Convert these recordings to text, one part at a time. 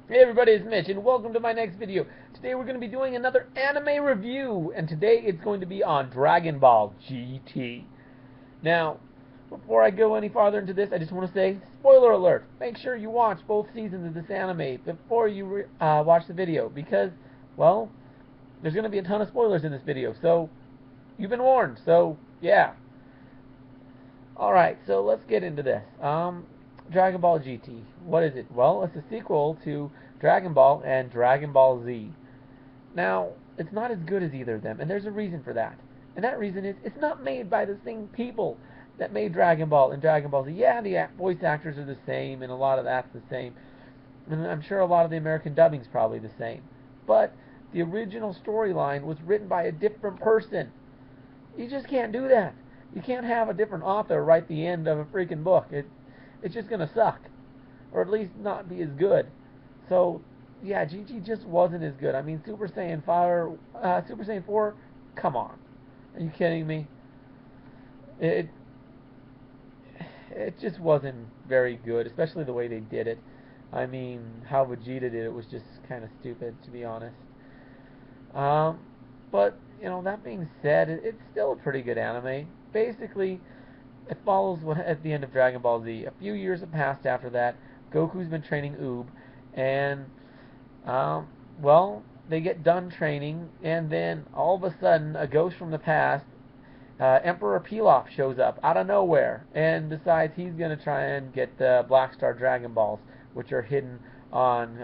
Hey everybody, it's Mitch, and welcome to my next video. Today we're going to be doing another anime review, and today it's going to be on Dragon Ball GT. Now, before I go any farther into this, I just want to say, spoiler alert, make sure you watch both seasons of this anime before you watch the video, because, well, there's going to be a ton of spoilers in this video, so you've been warned, so yeah. Alright, so let's get into this. Dragon Ball GT. What is it? Well, it's a sequel to Dragon Ball and Dragon Ball Z. Now, it's not as good as either of them, and there's a reason for that. And that reason is it's not made by the same people that made Dragon Ball and Dragon Ball Z. Yeah, the voice actors are the same, and a lot of that's the same. And I'm sure a lot of the American dubbing's probably the same. But the original storyline was written by a different person. You just can't do that. You can't have a different author write the end of a freaking book. It's just gonna suck, or at least not be as good. So yeah, GG just wasn't as good. I mean, Super Saiyan 4, come on, are you kidding me? It it just wasn't very good, especially the way they did it. I mean, how Vegeta did it was just kind of stupid, to be honest. Um, but that being said, it's still a pretty good anime. Basically, it follows what at the end of Dragon Ball Z. A few years have passed after that. Goku's been training Oob, and um, well, they get done training, and then all of a sudden, a ghost from the past, Emperor Pilaf, shows up out of nowhere and decides he's gonna try and get the Black Star Dragon Balls, which are hidden on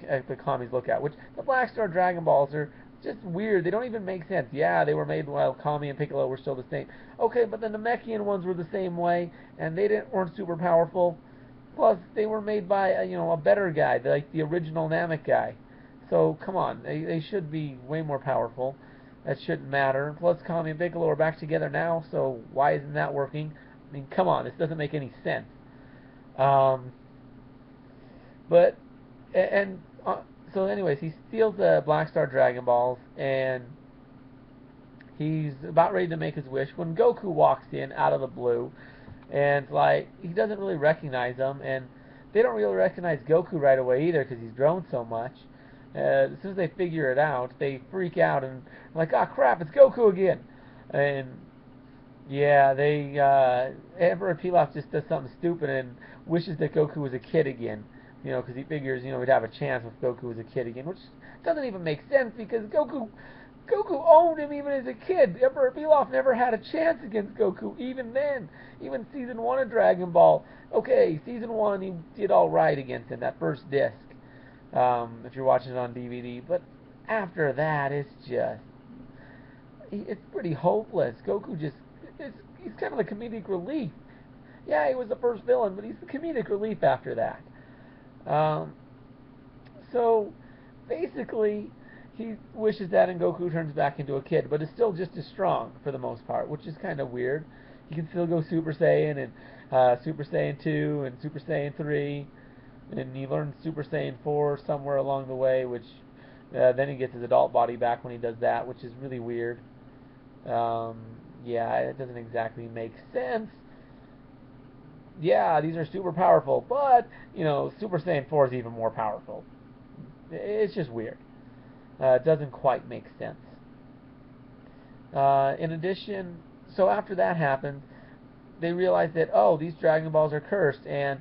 the Kami's Lookout. Which the Black Star Dragon Balls are just weird. They don't even make sense. Yeah, they were made while Kami and Piccolo were still the same. Okay, but the Namekian ones were the same way, and weren't super powerful. Plus, they were made by a better guy, like the original Namek guy. So come on, they should be way more powerful. That shouldn't matter. Plus, Kami and Piccolo are back together now, so why isn't that working? I mean, come on, this doesn't make any sense. Um, but and so, anyways, he steals the Black Star Dragon Balls, and he's about ready to make his wish when Goku walks in out of the blue, and like he doesn't really recognize him, and they don't really recognize Goku right away either because he's grown so much. As soon as they figure it out, they freak out and are like, "Ah, crap! It's Goku again!" And yeah, Emperor Pilaf just does something stupid and wishes that Goku was a kid again. Because he figures, we'd have a chance if Goku was a kid again, which doesn't even make sense because Goku owned him even as a kid. Emperor Pilaf never had a chance against Goku, even then. Even Season 1 of Dragon Ball. Okay, Season 1 he did alright against him, that first disc, if you're watching it on DVD. But after that, it's pretty hopeless. Goku he's kind of the comedic relief. Yeah, he was the first villain, but he's the comedic relief after that. Um, so basically, he wishes that, and Goku turns back into a kid, but is still just as strong for the most part, which is kind of weird. He can still go Super Saiyan and Super Saiyan 2 and Super Saiyan 3, and he learns Super Saiyan 4 somewhere along the way, which then he gets his adult body back when he does that, which is really weird. Um, yeah, it doesn't exactly make sense. Yeah, these are super powerful, but Super Saiyan 4 is even more powerful. It's just weird. It doesn't quite make sense. In addition, so after that happens, they realize that these Dragon Balls are cursed, and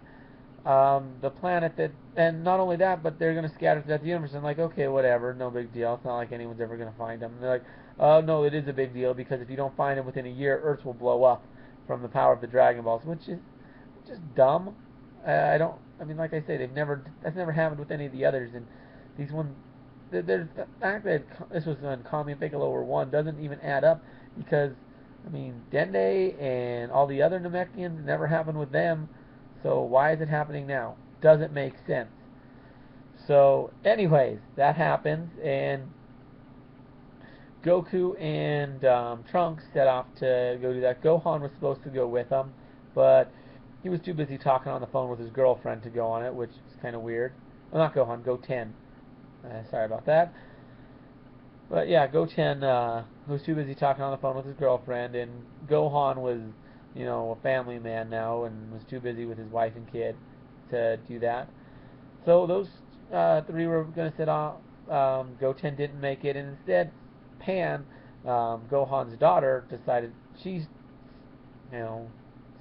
the planet and not only that, but they're going to scatter throughout the universe. And like, okay, whatever, no big deal. It's not like anyone's ever going to find them. And they're like, oh no, it is a big deal because if you don't find them within a year, Earth will blow up from the power of the Dragon Balls, which is just dumb. I don't. I mean, like I say, that's never happened with any of the others, and these ones. The fact that this was when Kami and Piccolo were one doesn't even add up because, I mean, Dende and all the other Namekians never happened with them, so why is it happening now? Doesn't make sense. So, anyways, that happens, and Goku and Trunks set off to go do that. Gohan was supposed to go with them, but he was too busy talking on the phone with his girlfriend to go on it, which is kind of weird. Well, not Gohan, Goten. Sorry about that. But yeah, Goten was too busy talking on the phone with his girlfriend, and Gohan was, a family man now and was too busy with his wife and kid to do that. So those three were going to sit on. Goten didn't make it, and instead, Pan, Gohan's daughter, decided she's, you know,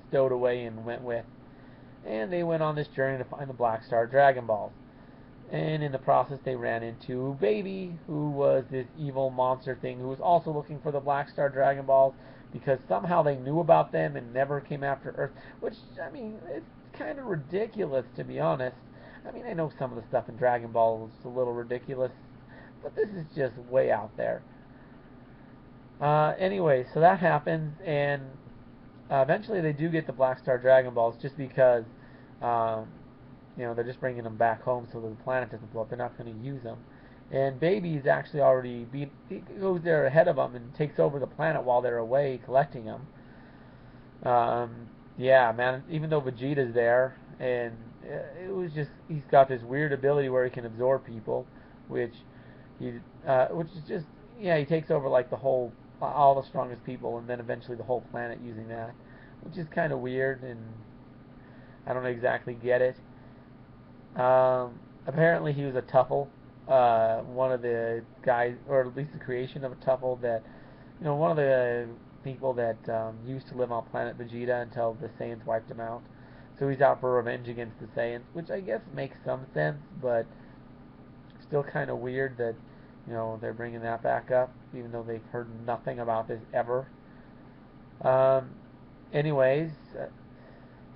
stowed away and went with. And they went on this journey to find the Black Star Dragon Balls. And in the process, they ran into Baby, who was this evil monster thing who was also looking for the Black Star Dragon Balls because somehow they knew about them and never came after Earth. Which, I mean, it's kind of ridiculous, to be honest. I mean, I know some of the stuff in Dragon Ball is a little ridiculous, but this is just way out there. Anyway, so that happens, and eventually they do get the Black Star Dragon Balls just because, um, they're just bringing them back home so that the planet doesn't blow up. They're not going to use them. And Baby's actually already he goes there ahead of them and takes over the planet while they're away collecting them. Yeah, man. Even though Vegeta's there, and it was just he's got this weird ability where he can absorb people, which which is just he takes over like the whole all the strongest people, and then eventually the whole planet using that, which is kind of weird, and I don't exactly get it. Apparently he was a Tuffle, one of the guys, or at least the creation of a Tuffle that, one of the people that used to live on planet Vegeta until the Saiyans wiped him out. So he's out for revenge against the Saiyans, which I guess makes some sense, but still kind of weird that, they're bringing that back up, even though they've heard nothing about this ever. Anyways,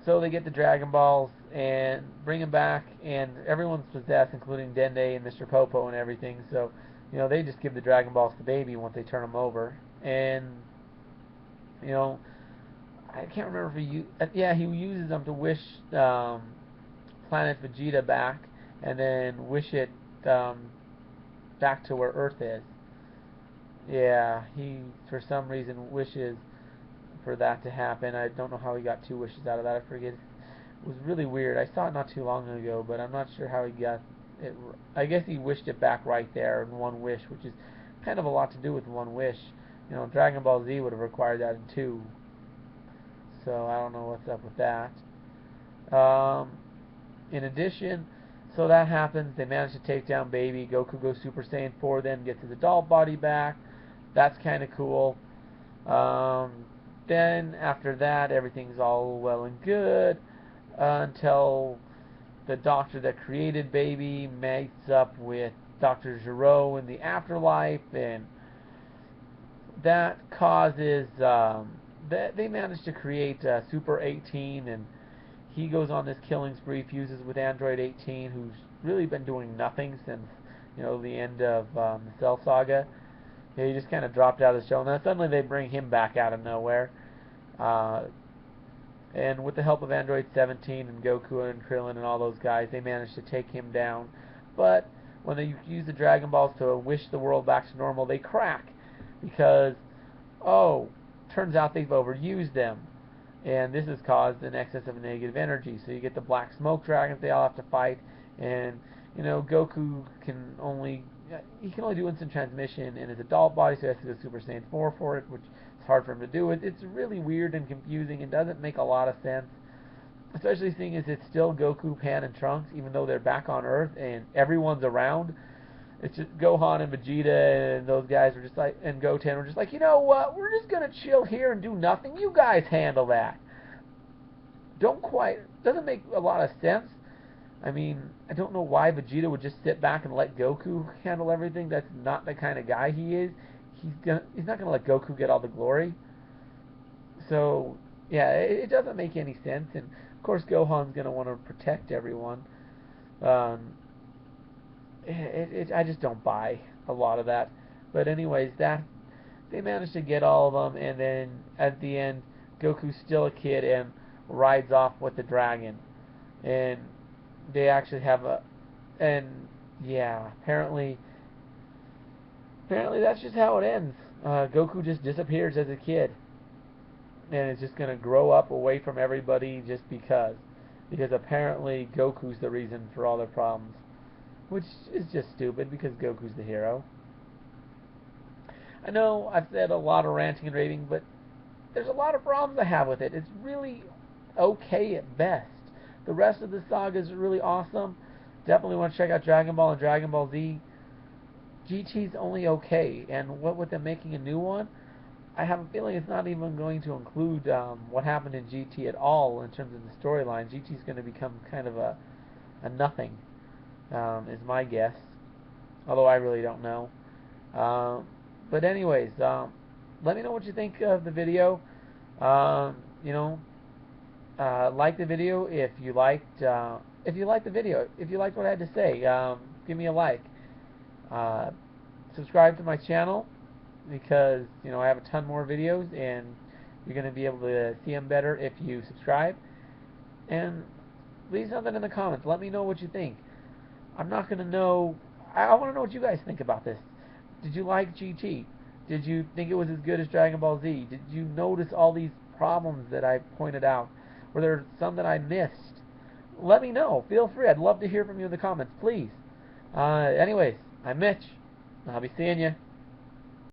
so they get the Dragon Balls and bring them back, and everyone's possessed, including Dende and Mr. Popo and everything. So, they just give the Dragon Balls to Baby once they turn them over. And, I can't remember if he uses them to wish Planet Vegeta back, and then wish it back to where Earth is. Yeah, he for some reason wishes for that to happen. I don't know how he got two wishes out of that. I forget. It was really weird. I saw it not too long ago, but I'm not sure how he got it. I guess he wished it back right there in one wish, which is kind of a lot to do with one wish. Dragon Ball Z would have required that in two. So I don't know what's up with that. In addition, so that happens. They manage to take down Baby. Goku goes Super Saiyan 4, then gets his adult body back. That's kind of cool. Then after that, everything's all well and good until the doctor that created Baby mates up with Dr. Gero in the afterlife, and that causes they manage to create Super 18, and he goes on this killing spree, fuses with Android 18, who's really been doing nothing since the end of the Cell Saga. He just kind of dropped out of the show, and then suddenly they bring him back out of nowhere. And with the help of Android 17 and Goku and Krillin and all those guys, they managed to take him down. But when they use the Dragon Balls to wish the world back to normal, they crack. Because, turns out they've overused them. And this has caused an excess of negative energy. So you get the black smoke dragons they all have to fight. And, Goku can only do instant transmission in his adult body, so he has to go Super Saiyan 4 for it, which is hard for him to do. It's really weird and confusing and doesn't make a lot of sense, especially seeing as it's still Goku, Pan, and Trunks, even though they're back on Earth and everyone's around. It's just Gohan and Vegeta and those guys are just like, and Goten were just like, you know what, we're just going to chill here and do nothing. You guys handle that. Doesn't make a lot of sense. I mean, I don't know why Vegeta would just sit back and let Goku handle everything. That's not the kind of guy he is. He's not going to let Goku get all the glory. So, yeah, it doesn't make any sense. And, of course, Gohan's going to want to protect everyone. I just don't buy a lot of that. But anyways, they managed to get all of them. And then, at the end, Goku's still a kid and rides off with the dragon. And they actually have apparently that's just how it ends. Goku just disappears as a kid, and is just gonna grow up away from everybody just because apparently Goku's the reason for all their problems, which is just stupid because Goku's the hero. I know I've said a lot of ranting and raving, but there's a lot of problems I have with it. It's really okay at best. The rest of the saga is really awesome, definitely want to check out Dragon Ball and Dragon Ball Z. GT's only okay, and what with them making a new one, I have a feeling it's not even going to include what happened in GT at all in terms of the storyline. GT's going to become kind of a nothing, is my guess. Although I really don't know. But anyways, let me know what you think of the video. You know, like the video if you liked the video. If you liked what I had to say, give me a like. Uh, Subscribe to my channel because I have a ton more videos and you're going to be able to see them better if you subscribe. And leave something in the comments. Let me know what you think. I'm not going to know. I want to know what you guys think about this. Did you like GT? Did you think it was as good as Dragon Ball Z? Did you notice all these problems that I pointed out? Were there some that I missed? Let me know. Feel free. I'd love to hear from you in the comments, please. Anyways, I'm Mitch. I'll be seeing you.